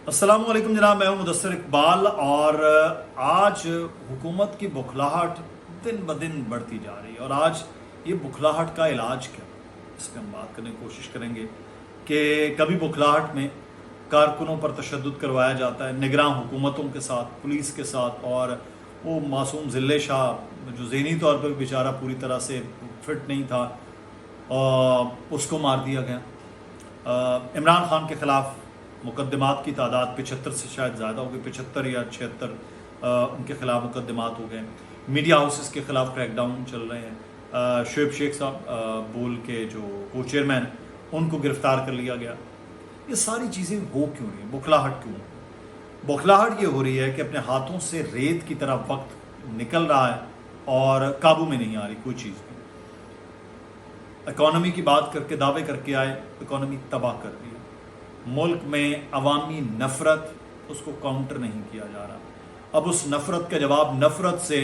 अस्सलाम वालेकुम जनाब, मैं हूं मुदस्सिर इकबाल। और आज हुकूमत की बुखलाहट दिन ब दिन बढ़ती जा रही है। और आज ये बुखलाहट का इलाज क्या, इस पर हम बात करने की कोशिश करेंगे कि कभी बुखलाहट में कारकुनों पर तशद्दुद करवाया जाता है निगरान हुकूमतों के साथ, पुलिस के साथ, और वो मासूम ज़िले शाह जो ज़हनी तौर पर बेचारा पूरी तरह से फिट नहीं था, उसको मार दिया गया। इमरान खान के ख़िलाफ़ मुकदमात की तादाद 75 से शायद ज़्यादा हो गई, 75 या 76 उनके ख़िलाफ़ मुकदमात हो गए। मीडिया हाउसेस के ख़िलाफ़ क्रैकडाउन चल रहे हैं। शोएब शेख साहब बोल के जो को चेयरमैन, उनको गिरफ़्तार कर लिया गया। ये सारी चीज़ें हो क्यों रही हैं? बुखलाहट क्यों? बुखलाहट ये हो रही है कि अपने हाथों से रेत की तरह वक्त निकल रहा है और काबू में नहीं आ रही कोई चीज़ भी। इकॉनमी की बात करके दावे करके आए, इकॉनमी तबाह कर दी है। मुल्क में अवामी नफ़रत, उसको काउंटर नहीं किया जा रहा। अब उस नफ़रत का जवाब नफ़रत से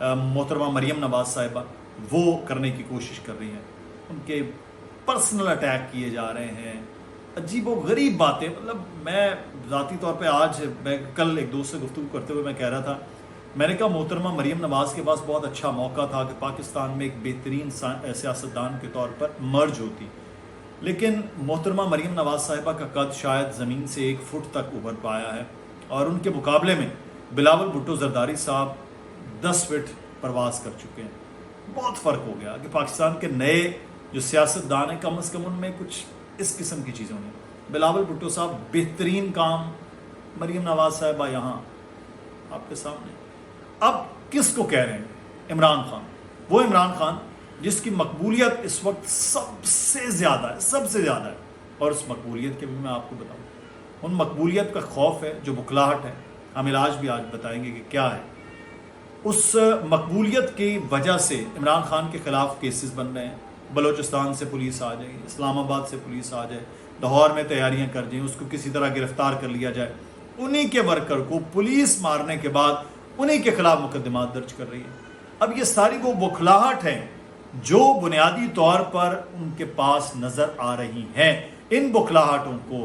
मोहतरमा मरियम नवाज़ साहिबा वो करने की कोशिश कर रही हैं। उनके पर्सनल अटैक किए जा रहे हैं, अजीब व गरीब बातें। मतलब मैं ज़ाती तौर पे आज मैं कल एक दोस्त से गुफ्तगू करते हुए मैं कह रहा था, मैंने कहा मोहतरमा मरियम नवाज़ के पास बहुत अच्छा मौका था कि पाकिस्तान में एक बेहतरीन सियासतदान के तौर पर मर्ज होती, लेकिन मोहतरमा मरियम नवाज़ साहिबा का कद शायद ज़मीन से 1 फुट तक उभर पाया है, और उनके मुकाबले में बिलावल भुट्टो जरदारी साहब 10 फीट परवास कर चुके हैं। बहुत फ़र्क हो गया कि पाकिस्तान के नए जो सियासतदान हैं, कम से कम उनमें कुछ इस किस्म की चीज़ें होंगी। बिलावल भुट्टो साहब बेहतरीन काम, मरियम नवाज़ साहिबा यहाँ आपके सामने। अब किसको कह रहे हैं? इमरान खान। वो इमरान खान जिसकी मकबूलियत इस वक्त सबसे ज़्यादा है। और उस मकबूलियत के भी मैं आपको बताऊँ, उन मकबूलियत का खौफ है जो बुखलाहट है। हम इलाज भी आज बताएंगे कि क्या है। उस मकबूलियत की वजह से इमरान खान के ख़िलाफ़ केसेस बन रहे हैं। बलोचिस्तान से पुलिस आ जाए, इस्लामाबाद से पुलिस आ जाए, लाहौर में तैयारियां कर जाए, उसको किसी तरह गिरफ्तार कर लिया जाए। उन्हीं के वर्कर को पुलिस मारने के बाद उन्हीं के खिलाफ मुकदमात दर्ज कर रही है। अब ये सारी वो बुखलाहट है जो बुनियादी तौर पर उनके पास नजर आ रही हैं। इन बुखलाहटों को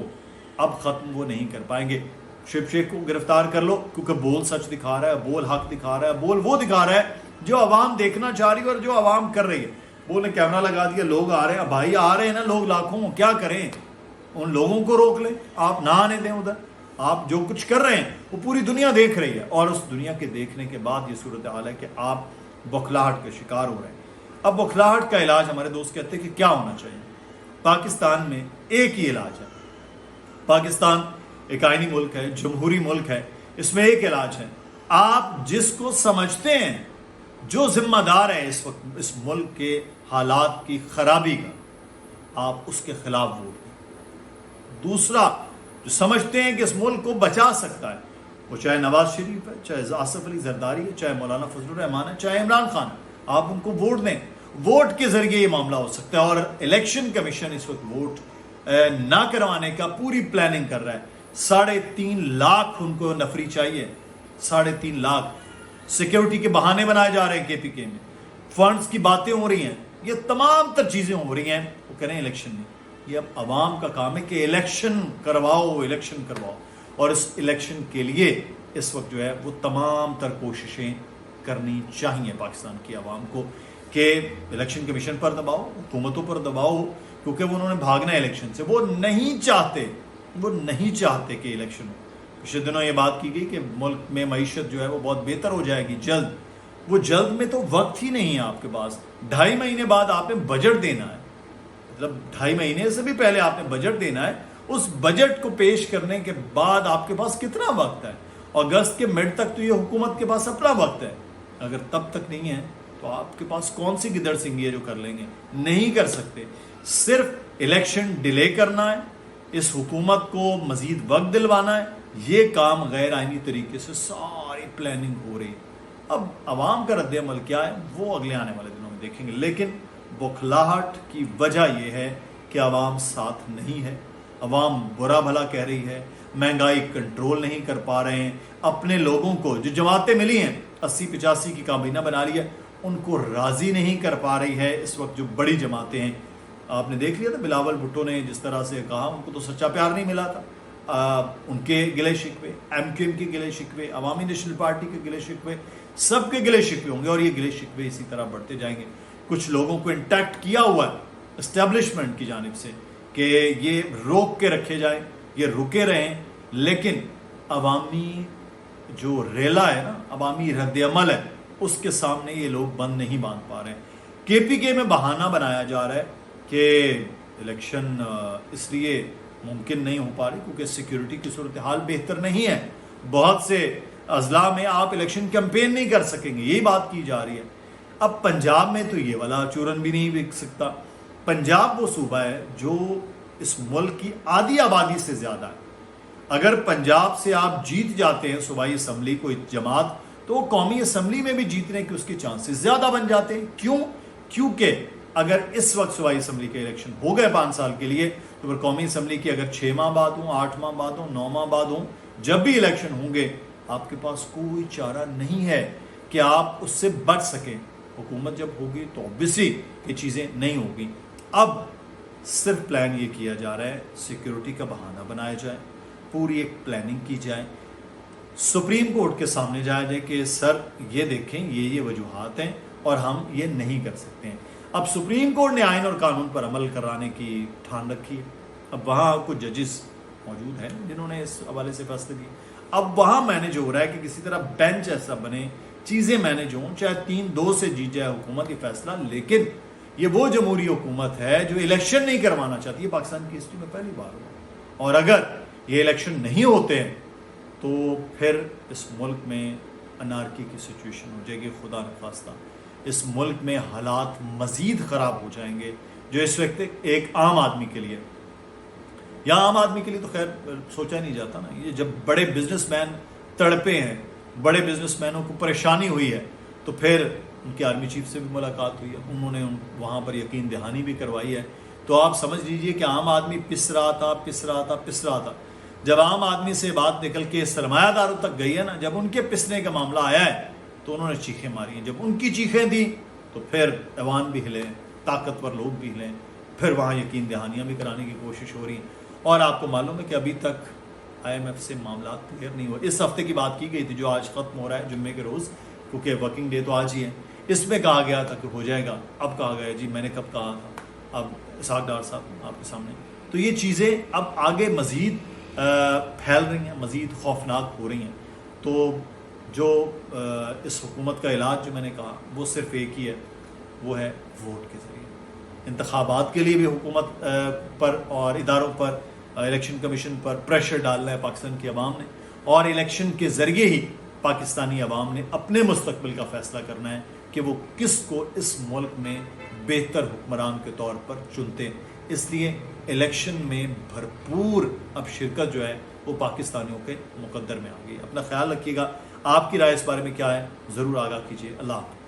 अब खत्म वो नहीं कर पाएंगे। शोएब शेख को गिरफ्तार कर लो, क्योंकि बोल सच दिखा रहा है, बोल हक दिखा रहा है, बोल वो दिखा रहा है जो आवाम देखना चाह रही है और जो आवाम कर रही है। बोल ने कैमरा लगा दिया, लोग आ रहे हैं। भाई आ रहे हैं ना लोग लाखों, क्या करें? उन लोगों को रोक लें, आप ना आने दें उधर। आप जो कुछ कर रहे हैं वो पूरी दुनिया देख रही है, और उस दुनिया के देखने के बाद ये सूरत हाल है कि आप बुखलाहट के शिकार हो रहे हैं। अब बुखलाहट का इलाज हमारे दोस्त कहते हैं कि क्या होना चाहिए। पाकिस्तान में एक ही इलाज है। पाकिस्तान एक आईनी मुल्क है, जमहूरी मुल्क है। इसमें एक इलाज है, आप जिसको समझते हैं जो जिम्मेदार है इस वक्त इस मुल्क के हालात की खराबी का, आप उसके खिलाफ वोट दें। दूसरा, जो समझते हैं कि इस मुल्क को बचा सकता है, वो चाहे नवाज शरीफ है, चाहे आसिफ अली जरदारी है, चाहे मौलाना फजलुर रहमान है, चाहे इमरान खान है, आप उनको वोट दें। वोट के जरिए ये मामला हो सकता है। और इलेक्शन कमीशन इस वक्त वोट ना करवाने का पूरी प्लानिंग कर रहा है। 3.5 लाख उनको नफरी चाहिए, 3.5 लाख। सिक्योरिटी के बहाने बनाए जा रहे हैं केपीके में, फंड्स की बातें हो रही हैं, ये तमाम तर चीजें हो रही हैं। वो करें इलेक्शन में, ये अब आवाम का काम है कि इलेक्शन करवाओ। और इस इलेक्शन के लिए इस वक्त जो है वो तमाम तर कोशिशें करनी चाहिए पाकिस्तान की आवाम को, कि इलेक्शन कमीशन पर दबाओ, हुकूमतों पर दबाओ, क्योंकि वो उन्होंने भागना है इलेक्शन से। वो नहीं चाहते कि इलेक्शन हो। पिछले दिनों ये बात की गई कि मुल्क में मईशत जो है वो बहुत बेहतर हो जाएगी जल्द। वो जल्द में तो वक्त ही नहीं है आपके पास। 2.5 महीने बाद आपने बजट देना है, मतलब 2.5 महीने से भी पहले आपने बजट देना है। उस बजट को पेश करने के बाद आपके पास कितना वक्त है? अगस्त के मिड तक तो ये हुकूमत के पास अपना वक्त है। अगर तब तक नहीं है तो आपके पास कौन सी गिदड़ सिंगी है जो कर लेंगे? नहीं कर सकते। सिर्फ इलेक्शन डिले करना है, इस हुकूमत को मजीद वक्त दिलवाना है। ये काम गैर आईनी तरीके से सारी प्लानिंग हो रही है। अब आवाम का रद्द अमल क्या है वो अगले आने वाले दिनों में देखेंगे। लेकिन बुखलाहट की वजह यह है कि आवाम साथ नहीं है। आवाम बुरा भला कह रही है, महंगाई कंट्रोल नहीं कर पा रहे हैं। अपने लोगों को, जो जमातें मिली हैं 80-85 की काबीना बना रही है, उनको राजी नहीं कर पा रही है इस वक्त जो बड़ी जमातें हैं। आपने देख लिया था बिलावल भुट्टो ने जिस तरह से कहा, उनको तो सच्चा प्यार नहीं मिला था। ان کے گلے شکوے، MQM کے گلے شکوے، عوامی نیشنل پارٹی کے گلے شکوے، سب کے گلے شکوے ہوں گے، اور یہ گلے شکوے اسی طرح بڑھتے جائیں گے. کچھ لوگوں کو انٹیکٹ کیا ہوا ہے اسٹیبلشمنٹ کی جانب سے کہ یہ روک کے رکھے جائیں، یہ رکے رہیں، لیکن عوامی جو ریلا ہے نا، عوامی رد عمل ہے، اس کے سامنے یہ لوگ بند نہیں باندھ پا رہے ہیں. KPK میں بہانہ بنایا جا رہا ہے کہ الیکشن اس لیے ممکن نہیں ہو پا رہی کیونکہ سیکیورٹی کی صورتحال بہتر نہیں ہے، بہت سے اضلاع میں آپ الیکشن کیمپین نہیں کر سکیں گے، یہی بات کی جا رہی ہے. اب پنجاب میں تو یہ والا چورن بھی نہیں بک سکتا. پنجاب وہ صوبہ ہے جو اس ملک کی آدھی آبادی سے زیادہ ہے. اگر پنجاب سے آپ جیت جاتے ہیں صوبائی اسمبلی کو جماعت، تو وہ قومی اسمبلی میں بھی جیتنے کے اس کے چانسز زیادہ بن جاتے ہیں. کیوں؟ کیونکہ اگر اس وقت صوبائی اسمبلی کے الیکشن ہو گئے 5 سال کے لیے، تو پھر قومی اسمبلی کی اگر 6 ماہ بعد ہوں، 8 ماہ بعد ہوں، 9 ماہ بعد ہوں، جب بھی الیکشن ہوں گے، آپ کے پاس کوئی چارہ نہیں ہے کہ آپ اس سے بچ سکیں. حکومت جب ہوگی تو اوبیسلی یہ چیزیں نہیں ہوگی. اب صرف پلان یہ کیا جا رہا ہے سیکیورٹی کا بہانہ بنایا جائے، پوری ایک پلاننگ کی جائے، سپریم کورٹ کے سامنے جایا جائے کہ سر یہ دیکھیں یہ وجوہات ہیں اور ہم یہ نہیں کر سکتے ہیں. اب سپریم کورٹ نے آئین اور قانون پر عمل کرانے کی ٹھان رکھی ہے. اب وہاں کچھ ججز موجود ہیں جنہوں نے اس حوالے سے فیصلے دیے. اب وہاں مینیج ہو رہا ہے کہ کسی طرح بینچ ایسا بنے، چیزیں مینیج ہوں، چاہے 3-2 سے جیت جائے حکومت یہ فیصلہ، لیکن یہ وہ جمہوری حکومت ہے جو الیکشن نہیں کروانا چاہتی. یہ پاکستان کی ہسٹری میں پہلی بار ہوا، اور اگر یہ الیکشن نہیں ہوتے ہیں تو پھر اس ملک میں انارکی کی سچویشن ہو جائے گی. خدا نخواستہ اس ملک میں حالات مزید خراب ہو جائیں گے، جو اس وقت ایک عام آدمی کے لیے، یا عام آدمی کے لیے تو خیر سوچا نہیں جاتا نا. یہ جب بڑے بزنس مین تڑپے ہیں، بڑے بزنس مینوں کو پریشانی ہوئی ہے، تو پھر ان کے آرمی چیف سے بھی ملاقات ہوئی ہے، انہوں نے وہاں پر یقین دہانی بھی کروائی ہے. تو آپ سمجھ لیجئے کہ عام آدمی پس رہا تھا. جب عام آدمی سے بات نکل کے سرمایہ داروں تک گئی ہے نا، جب ان کے پسنے کا معاملہ آیا ہے تو انہوں نے چیخیں ماری ہیں. جب ان کی چیخیں تھیں تو پھر ایوان بھی ہلے، طاقتور لوگ بھی ہلیں، پھر وہاں یقین دہانیاں بھی کرانے کی کوشش ہو رہی ہیں. اور آپ کو معلوم ہے کہ ابھی تک IMF سے معاملات کلیئر نہیں ہوئے. اس ہفتے کی بات کی گئی تھی جو آج ختم ہو رہا ہے جمعے کے روز، کیونکہ ورکنگ ڈے تو آج ہی ہے. اس میں کہا گیا تھا کہ ہو جائے گا. اب کہا گیا جی میں نے کب کہا تھا، اب اسحاق ڈار صاحب آپ کے سامنے. تو یہ چیزیں اب آگے مزید پھیل رہی ہیں، مزید خوفناک ہو رہی ہیں. تو جو اس حکومت کا علاج جو میں نے کہا وہ صرف ایک ہی ہے، وہ ہے ووٹ کے ذریعے. انتخابات کے لیے بھی حکومت پر اور اداروں پر، الیکشن کمیشن پر پریشر ڈالنا ہے پاکستان کی عوام نے، اور الیکشن کے ذریعے ہی پاکستانی عوام نے اپنے مستقبل کا فیصلہ کرنا ہے کہ وہ کس کو اس ملک میں بہتر حکمران کے طور پر چنتے. اس لیے الیکشن میں بھرپور اب شرکت جو ہے وہ پاکستانیوں کے مقدر میں آ گئی. اپنا خیال رکھیے گا. آپ کی رائے اس بارے میں کیا ہے ضرور آگاہ کیجیے. اللہ حافظ.